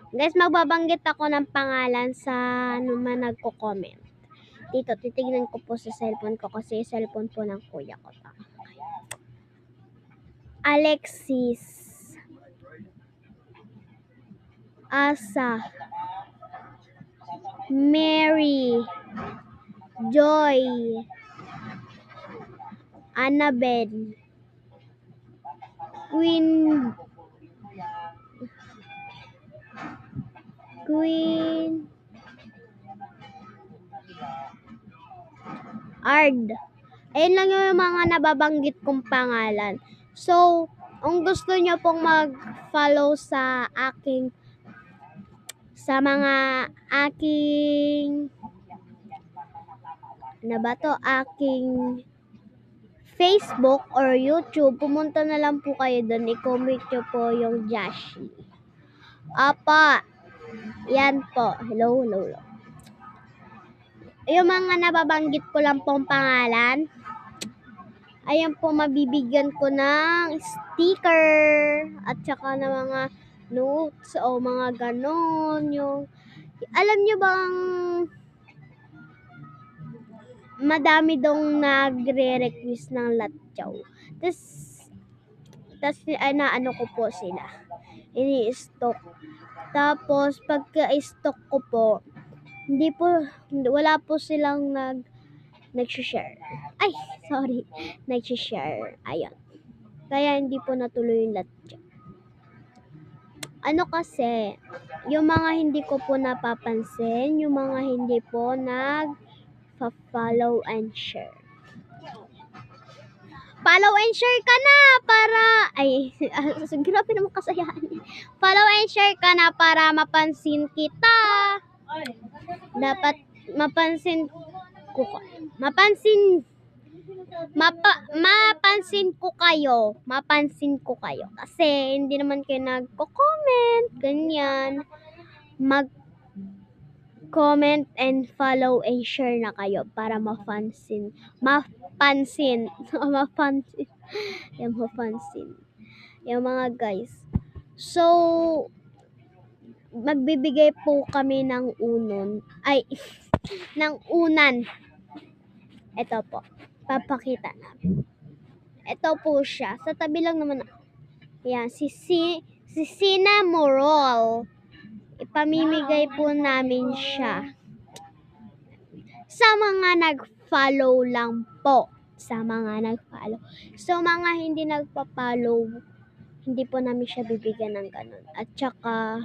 Guys, magbabanggit ako ng pangalan sa naman nagko-comment. Dito, titignan ko po sa cellphone ko kasi cellphone po ng kuya ko. Alexis, Asa, Mary, Joy, Annabelle, Queen, Ard. Ayun lang yung mga nababanggit kong pangalan. So, kung gusto nyo pong mag-follow sa mga aking aking Facebook or YouTube, pumunta na lang po kayo doon. I-comment nyo po yung Jashi. Apa, yan po. Hello. Yung mga nababanggit ko lang pong pangalan, ayan po, mabibigyan ko ng sticker at saka ng mga notes o mga ganon. Yung, alam nyo bang madami dong nagre-request ng latchaw. Tas ano ko po sila. Ini-stock. Tapos pagka-stock ko po, wala po silang nag-share. Ay, sorry. Nag-share. Ayun. Kaya hindi po natuloy yung latchaw. Ano kasi, yung mga hindi ko po napapansin, yung mga hindi po nag-follow and share. Follow and share ka na para, grabe naman kasayahan niya. Follow and share ka na para mapansin kita. Dapat mapansin ko kayo. Kasi hindi naman kayo nagko-comment, ganyan. Mag-comment and follow and share na kayo para mapansin. Yung mga guys. So, magbibigay po kami ng unan. Ito po. Papakita namin. Ito po siya. Sa tabi lang naman. Yan. Si Sina Morol. Ipamimigay po namin siya. Sa mga nag-follow lang po. Sa mga hindi nagpa-follow, hindi po namin siya bibigyan ng ganun. At saka,